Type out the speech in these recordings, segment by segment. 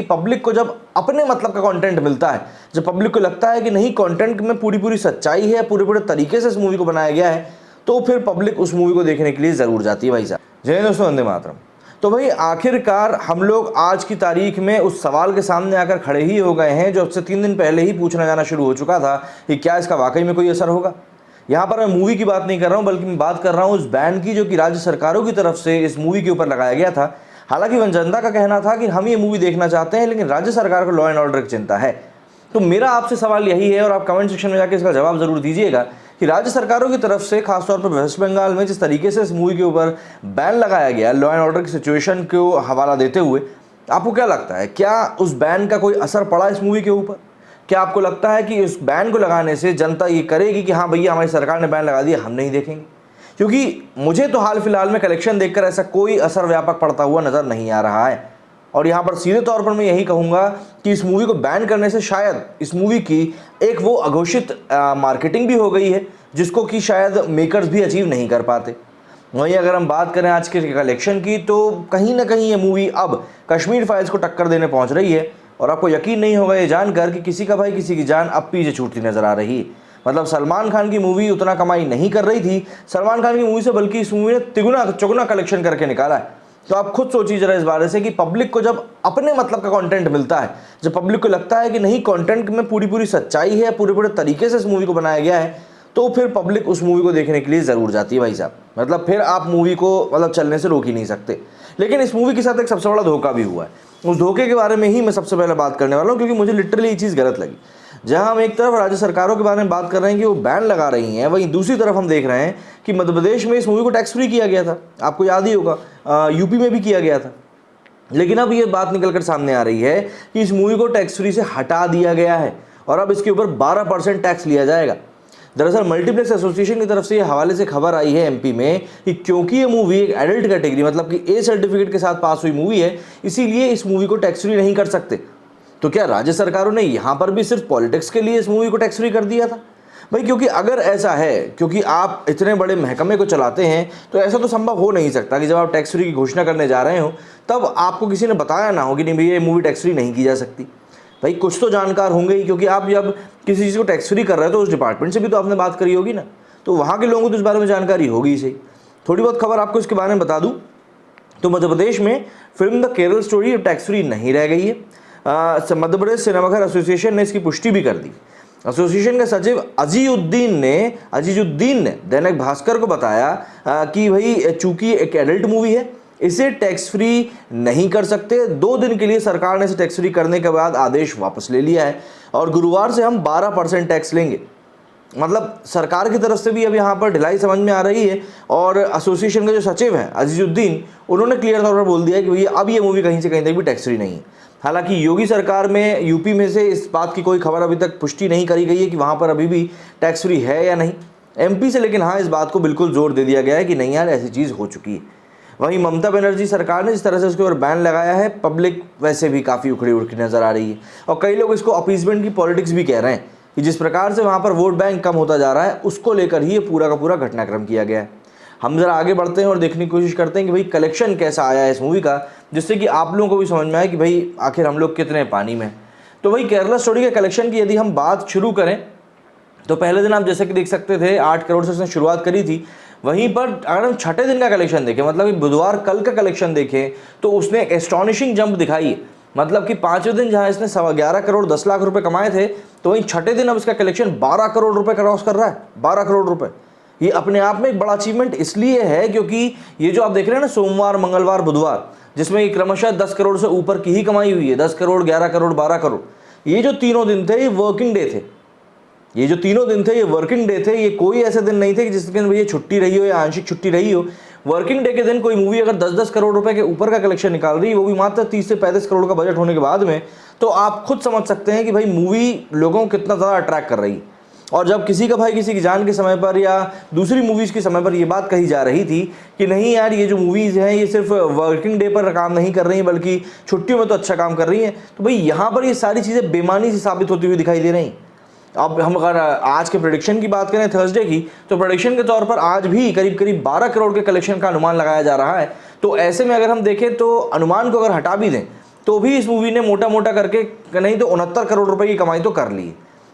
Public को जब अपने मतलब का कंटेंट मिलता है, जब पब्लिक को लगता है कि नहीं कंटेंट में पूरी सच्चाई है, पूरे तरीके से इस मूवी को बनाया गया है, तो फिर पब्लिक उस मूवी को देखने के लिए ज़रूर जाती है भाई साहब। जय हिंद दोस्तों, वंदे मातरम। तो भाई आखिरकार हम लोग आज की तारीख में उस सवाल के सामने आकर खड़े ही हो गए हैं जो अब से 3 दिन पहले ही पूछना जाना शुरू हो चुका था कि क्या इसका वाकई में कोई असर होगा। यहाँ पर मैं मूवी की बात नहीं कर रहा हूँ, बल्कि मैं बात कर रहा हूँ उस बैन की जो कि राज्य सरकारों की तरफ से इस मूवी के ऊपर लगाया गया था। हालांकि जनता का कहना था कि हम ये मूवी देखना चाहते हैं, लेकिन राज्य सरकार को लॉ एंड ऑर्डर की चिंता है। तो मेरा आपसे सवाल यही है, और आप कमेंट सेक्शन में जाकर इसका जवाब जरूर दीजिएगा, कि राज्य सरकारों की तरफ से खासतौर पर वेस्ट बंगाल में जिस तरीके से इस मूवी के ऊपर बैन लगाया गया लॉ एंड ऑर्डर की सिचुएशन को हवाला देते हुए, आपको क्या लगता है, क्या उस बैन का कोई असर पड़ा इस मूवी के ऊपर? क्या आपको लगता है कि इस बैन को लगाने से जनता ये करेगी कि हाँ भैया हमारी सरकार ने बैन लगा दिया, हम नहीं देखेंगे? क्योंकि मुझे तो हाल फिलहाल में कलेक्शन देखकर ऐसा कोई असर व्यापक पड़ता हुआ नज़र नहीं आ रहा है। और यहाँ पर सीधे तौर पर मैं यही कहूँगा कि इस मूवी को बैन करने से शायद इस मूवी की एक वो अघोषित मार्केटिंग भी हो गई है जिसको कि शायद मेकर्स भी अचीव नहीं कर पाते। वहीं अगर हम बात करें आज के कलेक्शन की, तो कहीं ना कहीं ये मूवी अब कश्मीर फाइल्स को टक्कर देने पहुँच रही है। और आपको यकीन नहीं होगा ये जानकर कि किसी का भाई किसी की जान अब पीछे छूटती नजर आ रही है। मतलब सलमान खान की मूवी उतना कमाई नहीं कर रही थी सलमान खान की मूवी से, बल्कि इस मूवी ने तिगुना चौगुना कलेक्शन करके निकाला है। तो आप खुद सोचिए जरा इस बारे से कि पब्लिक को जब अपने मतलब का कंटेंट मिलता है, जब पब्लिक को लगता है कि नहीं कंटेंट में पूरी सच्चाई है, पूरे तरीके से इस मूवी को बनाया गया है, तो फिर पब्लिक उस मूवी को देखने के लिए ज़रूर जाती है भाई साहब। मतलब फिर आप मूवी को मतलब चलने से रोक ही नहीं सकते। लेकिन इस मूवी के साथ एक सबसे बड़ा धोखा भी हुआ है। उस धोखे के बारे में ही मैं सबसे पहले बात करने वाला हूँ, क्योंकि मुझे लिटरली ये चीज़ गलत लगी। जहाँ हम एक तरफ राज्य सरकारों के बारे में बात कर रहे हैं कि वो बैन लगा रही हैं, वहीं दूसरी तरफ हम देख रहे हैं कि मध्य प्रदेश में इस मूवी को टैक्स फ्री किया गया था। आपको याद ही होगा, यूपी में भी किया गया था। लेकिन अब ये बात निकल कर सामने आ रही है कि इस मूवी को टैक्स फ्री से हटा दिया गया है और अब इसके ऊपर 12% टैक्स लिया जाएगा। दरअसल मल्टीप्लेक्स एसोसिएशन की तरफ से ये हवाले से खबर आई है एमपी में कि क्योंकि ये मूवी एक एडल्ट कैटेगरी मतलब कि ए सर्टिफिकेट के साथ पास हुई मूवी है, इसीलिए इस मूवी को टैक्स फ्री नहीं कर सकते। तो क्या राज्य सरकारों ने यहाँ पर भी सिर्फ पॉलिटिक्स के लिए इस मूवी को टैक्स फ्री कर दिया था? भाई क्योंकि अगर ऐसा है, क्योंकि आप इतने बड़े महकमे को चलाते हैं, तो ऐसा तो संभव हो नहीं सकता कि जब आप टैक्स फ्री की घोषणा करने जा रहे हो तब आपको किसी ने बताया ना हो कि नहीं भैया ये मूवी टैक्स फ्री नहीं की जा सकती। भाई कुछ तो जानकार होंगे ही, क्योंकि आप जब किसी चीज़ को टैक्स फ्री कर रहे हो तो उस डिपार्टमेंट से भी तो आपने बात करी होगी ना, तो वहाँ के लोगों को तो इस बारे में जानकारी होगी ही सही। थोड़ी बहुत खबर आपको इसके बारे में बता दूँ तो मध्य प्रदेश में film the Kerala story tax free नहीं रह गई है। मध्य प्रदेश सिनेमाघर एसोसिएशन ने इसकी पुष्टि भी कर दी। एसोसिएशन के सचिव अजीजुद्दीन ने दैनिक भास्कर को बताया कि भाई चूंकि एक एडल्ट मूवी है, इसे टैक्स फ्री नहीं कर सकते। 2 दिन के लिए सरकार ने इसे टैक्स फ्री करने के बाद आदेश वापस ले लिया है और गुरुवार से हम 12% टैक्स लेंगे। मतलब सरकार की तरफ से भी अब यहाँ पर ढिलाई समझ में आ रही है। और एसोसिएशन के जो सचिव हैं अजीजुद्दीन, उन्होंने क्लियर तौर पर बोल दिया है कि भैया अब ये मूवी कहीं से कहीं तक भी टैक्स फ्री नहीं है। हालांकि योगी सरकार में यूपी में से इस बात की कोई खबर अभी तक पुष्टि नहीं करी गई है कि वहाँ पर अभी भी टैक्स फ्री है या नहीं। एमपी से लेकिन हाँ इस बात को बिल्कुल जोर दे दिया गया है कि नहीं यार ऐसी चीज़ हो चुकी है। वहीं ममता बनर्जी सरकार ने जिस तरह से उसके ऊपर बैन लगाया है, पब्लिक वैसे भी काफ़ी उखड़ी उखड़ी नज़र आ रही है। और कई लोग इसको अपीसमेंट की पॉलिटिक्स भी कह रहे हैं कि जिस प्रकार से वहाँ पर वोट बैंक कम होता जा रहा है उसको लेकर ही ये पूरा का पूरा घटनाक्रम किया गया है। हम ज़रा आगे बढ़ते हैं और देखने की कोशिश करते हैं कि भाई कलेक्शन कैसा आया है इस मूवी का, जिससे कि आप लोगों को भी समझ में आए कि भाई आखिर हम लोग कितने पानी में। तो भाई केरला स्टोरी के कलेक्शन की यदि हम बात शुरू करें तो पहले दिन आप जैसे कि देख सकते थे 8 करोड़ से उसने शुरुआत करी थी। वहीं पर अगर हम छठे दिन का कलेक्शन देखें, मतलब बुधवार कल का कलेक्शन देखें, तो उसने एक एस्टॉनिशिंग जंप दिखाई है। मतलब कि 5वें दिन जहां इसने 11 करोड़ 10 लाख रुपए कमाए थे, तो वहीं छठे दिन अब इसका कलेक्शन 12 करोड़ रुपए क्रॉस कर रहा है। 12 करोड़ रुपए ये अपने आप में एक बड़ा अचीवमेंट इसलिए है क्योंकि ये जो आप देख रहे हैं ना सोमवार मंगलवार बुधवार, जिसमें ये क्रमशः 10 करोड़ से ऊपर की ही कमाई हुई है। 10 करोड़ 11 करोड़ 12 करोड़। ये जो तीनों दिन थे ये वर्किंग डे थे। ये जो तीनों दिन थे ये वर्किंग डे थे। ये कोई ऐसे दिन नहीं थे कि जिस दिन भैया छुट्टी रही हो या आंशिक छुट्टी रही हो। वर्किंग डे के दिन कोई मूवी अगर 10-10 करोड़ रुपए के ऊपर का कलेक्शन निकाल रही है, वो भी मात्र 30 से 35 करोड़ का बजट होने के बाद में, तो आप खुद समझ सकते हैं कि भाई मूवी लोगों को कितना ज़्यादा अट्रैक्ट कर रही है। और जब किसी का भाई किसी की जान के समय पर या दूसरी मूवीज़ के समय पर ये बात कही जा रही थी कि नहीं यार ये जो मूवीज़ हैं ये सिर्फ वर्किंग डे पर काम नहीं कर रही हैं बल्कि छुट्टियों में तो अच्छा काम कर रही हैं, तो भाई यहाँ पर ये सारी चीज़ें बेमानी से साबित होती हुई दिखाई दे रही। अब हम अगर आज के प्रेडिक्शन की बात करें थर्सडे की, तो प्रेडिक्शन के तौर पर आज भी करीब करीब 12 करोड़ के कलेक्शन का अनुमान लगाया जा रहा है। तो ऐसे में अगर हम देखें तो अनुमान को अगर हटा भी दें तो भी इस मूवी ने मोटा मोटा करके नहीं तो 69 करोड़ रुपए की कमाई तो कर ली।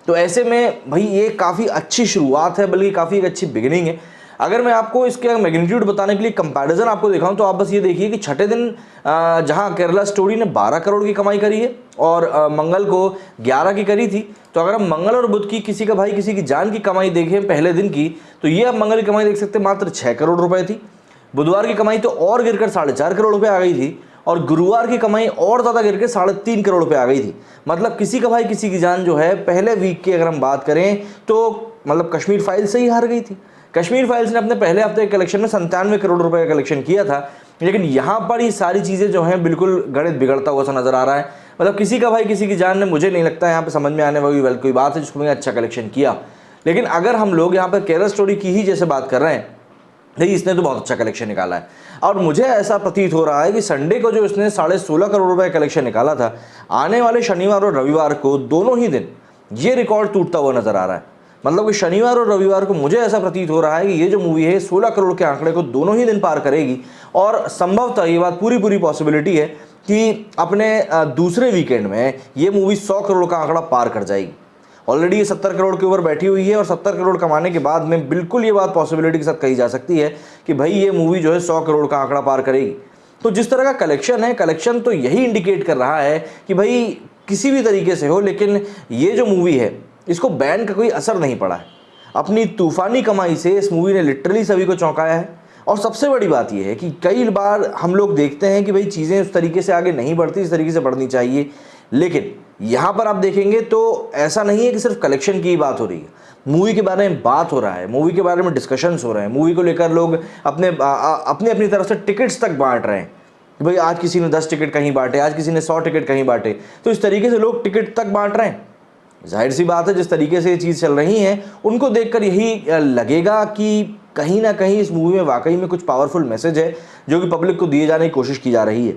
तो ऐसे में भाई ये काफ़ी अच्छी शुरुआत है, बल्कि काफ़ी एक अच्छी बिगिनिंग है। अगर मैं आपको इसके मैग्नीट्यूड बताने के लिए कंपैरिजन आपको दिखाऊं तो आप बस ये देखिए कि छठे दिन जहां केरला स्टोरी ने 12 करोड़ की कमाई करी है और मंगल को 11 की करी थी, तो अगर हम मंगल और बुध की किसी की जान की कमाई देखें पहले दिन की, तो ये आप मंगल की कमाई देख सकते हैं मात्र 6 करोड़ रुपए थी। बुधवार की कमाई तो और गिरकर 4.5 करोड़ रुपए आ गई थी और गुरुवार की कमाई और ज़्यादा गिर के 3.5 करोड़ रुपए आ गई थी। मतलब किसी की जान जो है पहले वीक की अगर हम बात करें तो मतलब कश्मीर फाइल्स से ही हार गई थी। कश्मीर फाइल्स ने अपने पहले हफ्ते के कलेक्शन में 97 करोड़ रुपए का कलेक्शन किया था, लेकिन यहाँ पर ये सारी चीज़ें जो हैं बिल्कुल गणित बिगड़ता हुआ सा नजर आ रहा है। मतलब किसी की जान ने, मुझे नहीं लगता यहाँ पे समझ में आने वाली कोई बात है जिसको मैंने अच्छा कलेक्शन किया। लेकिन अगर हम लोग यहाँ पर केरला स्टोरी की ही जैसे बात कर रहे हैं, नहीं इसने तो बहुत अच्छा कलेक्शन निकाला है और मुझे ऐसा प्रतीत हो रहा है कि संडे को जो इसने 16.5 करोड़ रुपए कलेक्शन निकाला था, आने वाले शनिवार और रविवार को दोनों ही दिन ये रिकॉर्ड टूटता हुआ नजर आ रहा है। मतलब कि शनिवार और रविवार को मुझे ऐसा प्रतीत हो रहा है कि ये जो मूवी है 16 करोड़ के आंकड़े को दोनों ही दिन पार करेगी और संभवतः ये बात पूरी पॉसिबिलिटी है कि अपने दूसरे वीकेंड में ये मूवी 100 करोड़ का आंकड़ा पार कर जाएगी। ऑलरेडी ये 70 करोड़ के ऊपर बैठी हुई है और 70 करोड़ कमाने के बाद में बिल्कुल ये बात पॉसिबिलिटी के साथ कही जा सकती है कि भाई ये मूवी जो है 100 करोड़ का आंकड़ा पार करेगी। तो जिस तरह का कलेक्शन है, कलेक्शन तो यही इंडिकेट कर रहा है कि भाई किसी भी तरीके से हो, लेकिन ये जो मूवी है इसको बैन का कोई असर नहीं पड़ा है। अपनी तूफानी कमाई से इस मूवी ने लिटरली सभी को चौंकाया है। और सबसे बड़ी बात यह है कि कई बार हम लोग देखते हैं कि भाई चीज़ें उस तरीके से आगे नहीं बढ़ती इस तरीके से बढ़नी चाहिए, लेकिन यहाँ पर आप देखेंगे तो ऐसा नहीं है कि सिर्फ कलेक्शन की ही बात हो रही है, मूवी के बारे में बात हो रहा है, मूवी के बारे में डिस्कशंस हो रहे हैं, मूवी को लेकर लोग अपनी तरफ से टिकट्स तक बांट रहे हैं। भाई आज किसी ने 10 टिकट कहीं बांटे, आज किसी ने 100 टिकट कहीं बांटे, तो इस तरीके से लोग टिकट तक बांट रहे हैं। जाहिर सी बात है जिस तरीके से ये चीज़ चल रही है उनको देखकर यही लगेगा कि कहीं ना कहीं इस मूवी में वाकई में कुछ पावरफुल मैसेज है जो कि पब्लिक को दिए जाने की कोशिश की जा रही है।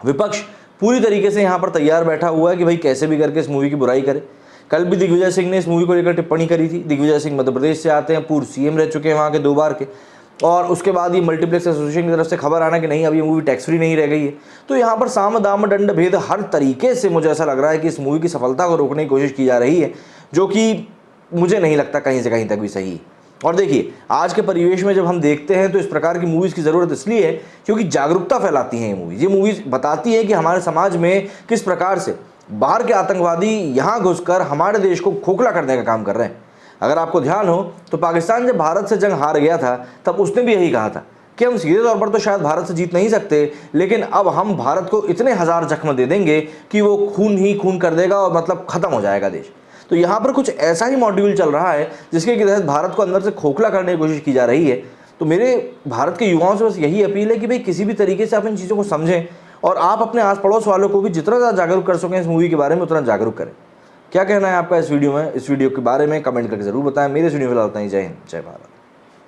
विपक्ष पूरी तरीके से यहाँ पर तैयार बैठा हुआ है कि भाई कैसे भी करके इस मूवी की बुराई करे। कल भी दिग्विजय सिंह ने इस मूवी को लेकर टिप्पणी करी थी। दिग्विजय सिंह मध्य प्रदेश से आते हैं, पूर्व सीएम रह चुके हैं वहाँ के 2 बार के, और उसके बाद ये मल्टीप्लेक्स एसोसिएशन की तरफ से खबर आना कि नहीं अब ये मूवी टैक्स फ्री नहीं रह गई है। तो यहाँ पर साम दाम दंड भेद हर तरीके से मुझे ऐसा लग रहा है कि इस मूवी की सफलता को रोकने की कोशिश की जा रही है, जो कि मुझे नहीं लगता कहीं से कहीं तक भी सही। और देखिए आज के परिवेश में जब हम देखते हैं तो इस प्रकार की मूवीज़ की ज़रूरत इसलिए है क्योंकि जागरूकता फैलाती हैं ये मूवीज़ बताती हैं कि हमारे समाज में किस प्रकार से बाहर के आतंकवादी यहाँ घुसकर हमारे देश को खोखला करने का काम कर रहे हैं। अगर आपको ध्यान हो तो पाकिस्तान जब भारत से जंग हार गया था तब उसने भी यही कहा था कि हम सीधे तौर पर तो शायद भारत से जीत नहीं सकते, लेकिन अब हम भारत को इतने हज़ार जख्म दे देंगे कि वो खून ही खून कर देगा और मतलब ख़त्म हो जाएगा देश। तो यहाँ पर कुछ ऐसा ही मॉड्यूल चल रहा है जिसके तहत भारत को अंदर से खोखला करने की कोशिश की जा रही है। तो मेरे भारत के युवाओं से बस यही अपील है कि भाई किसी भी तरीके से आप इन चीज़ों को समझें और आप अपने आस पड़ोस वालों को भी जितना ज़्यादा जागरूक कर सकें इस मूवी के बारे में उतना जागरूक करें। क्या कहना है आपका इस वीडियो के बारे में कमेंट करके ज़रूर बताएं। मेरे इस वीडियो में फिलहाल इतना ही। जय हिंद, जय भारत।